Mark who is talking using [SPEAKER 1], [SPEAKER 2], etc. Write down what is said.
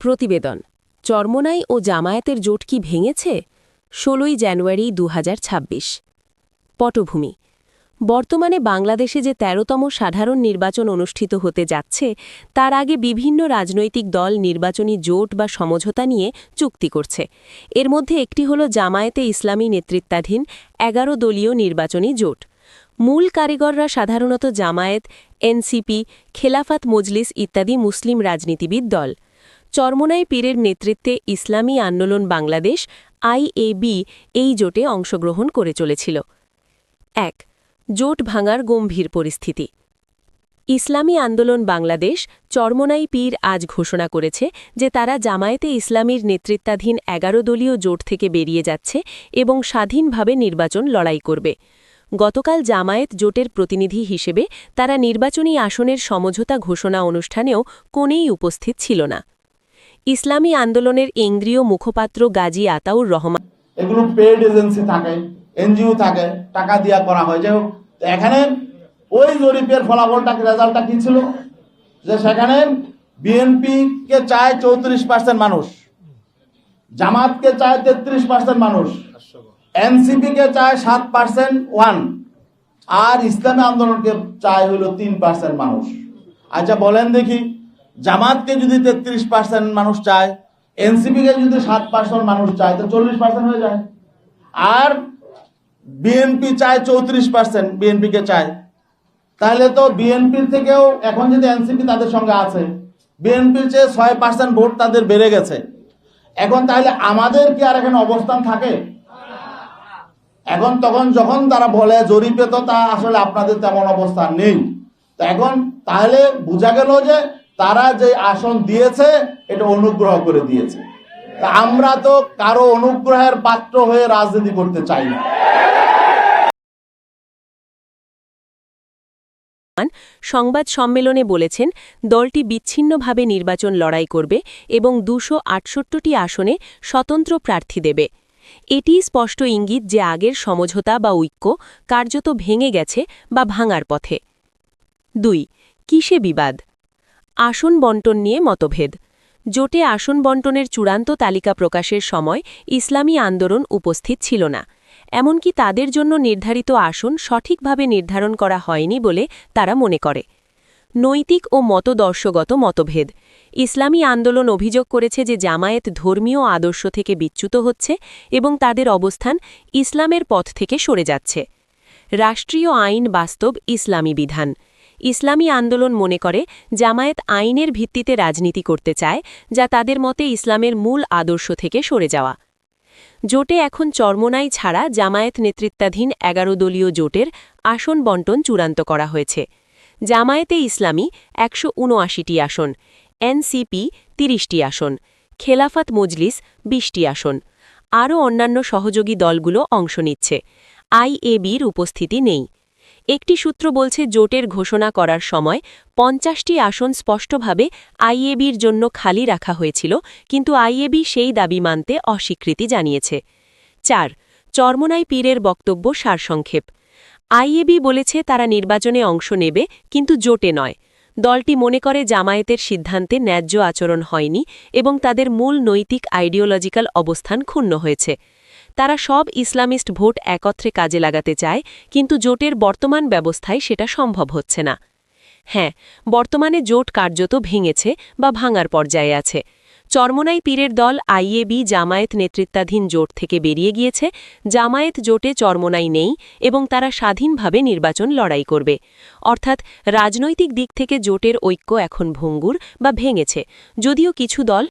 [SPEAKER 1] প্রতিবেদন চরমোনাই ও জামায়াতের জোট কি ভেঙেছে ১৬ জানুয়ারি ২০২৬ পটভূমি বর্তমানে বাংলাদেশে যে ১৩তম সাধারণ নির্বাচন অনুষ্ঠিত হতে যাচ্ছে তার আগে বিভিন্ন রাজনৈতিক দল নির্বাচনী জোট বা সমঝোতা নিয়ে চুক্তি করছে। এর মধ্যে একটি হল জামায়াতে ইসলামী নেতৃত্বাধীন ১১ দলীয় নির্বাচনী জোট। মূল কারিগররা সাধারণত জামায়াত, এনসিপি, খেলাফত মজলিস ইত্যাদি মুসলিম রাজনীতিবিদ দল। চরমোনাই পীরের নেতৃত্বে ইসলামী আন্দোলন বাংলাদেশ আইএবি এই জোটে অংশগ্রহণ করে চলেছিল। ১. জোট ভাঙার গম্ভীর পরিস্থিতি। ইসলামী আন্দোলন বাংলাদেশ চরমোনাই পীর আজ ঘোষণা করেছে যে তারা জামায়াতে ইসলামীর নেতৃত্বাধীন ১১ দলীয় জোট থেকে বেরিয়ে যাচ্ছে এবং স্বাধীনভাবে নির্বাচন লড়াই করবে। গতকাল জামায়াত জোটের প্রতিনিধি হিসেবে তারা নির্বাচনী আসনের সমঝোতা ঘোষণা অনুষ্ঠানেও কোনেই উপস্থিত ছিল না। ইসলামী আন্দোলনের কেন্দ্রীয় মুখপাত্র গাজী আতাউর রহমান
[SPEAKER 2] এগুলো পেড এজেন্সি থাকে, এনজিও থাকে, টাকা দিয়া করা হয়। যাই হোক, এখানে ওই জরিপের ফলাফলটা রেজাল্টটা কি ছিল যে সেখানে বিএনপি কে চায় ৩৪% মানুষ, জামাতকে চায় ৩৩% মানুষ, এনসিপি কে চায় 7% আর ইসলামী আন্দোলনকে চায় হলো 3% মানুষ। আচ্ছা বলেন দেখি, জামাতকে যদি 33% মানুষ চায়, এনসিপি কে যদি 7% মানুষ চায় তো 40% হয়ে যায়। আর বিএনপি চায় 34%, বিএনপি কে চায়, তাহলে তো বিএনপির থেকেও এখন যদি এনসিপি তাদের সঙ্গে আছে, বিএনপির চেয়ে 6% ভোট তাদের বেড়ে গেছে। এখন তাহলে আমাদের কি আর এখানে অবস্থান থাকে? এখন তখন যখন তারা বলে জরিপে তো তা আসলে আপনাদের তেমন অবস্থান নেই, তো এখন তাহলে বোঝা গেল যে তারা যে আসন দিয়েছে এটা অনুগ্রহ করে দিয়েছে। তা আমরা তো কারো অনুগ্রহের পাত্র হয়ে রাজনীতি করতে চাই না।
[SPEAKER 1] সংবাদ সম্মেলনে বলেছেন দলটি বিচ্ছিন্নভাবে নির্বাচন লড়াই করবে এবং ২৬৮টি আসনে স্বতন্ত্র প্রার্থী দেবে। এটি স্পষ্ট ইঙ্গিত যে আগের সমঝোতা বা ঐক্য কার্যত ভেঙে গেছে বা ভাঙার পথে। ২. কিসে বিবাদ? আসন বণ্টন নিয়ে মতভেদ। জোটে আসন বণ্টনের চূড়ান্ত তালিকা প্রকাশের সময় ইসলামী আন্দোলন উপস্থিত ছিল না। এমনকি তাদের জন্য নির্ধারিত আসন সঠিকভাবে নির্ধারণ করা হয়নি বলে তারা মনে করে। নৈতিক ও মতদর্শগত মতভেদ। ইসলামী আন্দোলন অভিযোগ করেছে যে জামায়াত ধর্মীয় আদর্শ থেকে বিচ্যুত হচ্ছে এবং তাদের অবস্থান ইসলামের পথ থেকে সরে যাচ্ছে। রাষ্ট্রীয় আইন বাস্তব ইসলামী বিধান। ইসলামী আন্দোলন মনে করে জামায়াত আইনের ভিত্তিতে রাজনীতি করতে চায়, যা তাদের মতে ইসলামের মূল আদর্শ থেকে সরে যাওয়া। জোটে এখন চরমোনাই ছাড়া জামায়াত নেতৃত্বাধীন ১১ দলীয় জোটের আসন বণ্টন চূড়ান্ত করা হয়েছে। জামায়াতে ইসলামী ১৭৯টি আসন, এনসিপি ৩০টি আসন, খেলাফত মজলিস ২০টি আসন। আরও অন্যান্য সহযোগী দলগুলো অংশ নিচ্ছে। আইএবির উপস্থিতি নেই। একটি সূত্র বলছে জোটের ঘোষণা করার সময় ৫০টি আসন স্পষ্টভাবে আইএবির জন্য খালি রাখা হয়েছিল, কিন্তু আইএবি সেই দাবি মানতে অস্বীকৃতি জানিয়েছে। ৪. চরমোনাই পীরের বক্তব্য সারসংক্ষেপ। আইএবি বলেছে তারা নির্বাচনে অংশ নেবে, কিন্তু জোটে নয়। দলটি মনে করে জামায়াতের সিদ্ধান্তে ন্যায্য আচরণ হয়নি এবং তাদের মূল নৈতিক আইডিওলজিক্যাল অবস্থান ক্ষুণ্ণ হয়েছে। তারা সব ইসলামিস্ট ভোট একত্রে কাজে লাগাতে চায়, কিন্তু জোটের বর্তমান ব্যবস্থায় সেটা সম্ভব হচ্ছে না। হ্যাঁ, বর্তমানে জোট কার্যত ভেঙেছে বা ভাঙার পর্যায়ে আছে। চরমোনাই পীরের দল আইএবি জামায়াত নেতৃত্বাধীন জোট থেকে বেরিয়ে গিয়েছে। জামায়াত জোটে চরমোনাই নেই এবং তারা স্বাধীনভাবে নির্বাচন লড়াই করবে। অর্থাৎ রাজনৈতিক দিক থেকে জোটের ঐক্য এখন ভঙ্গুর বা ভেঙেছে, যদিও কিছু দল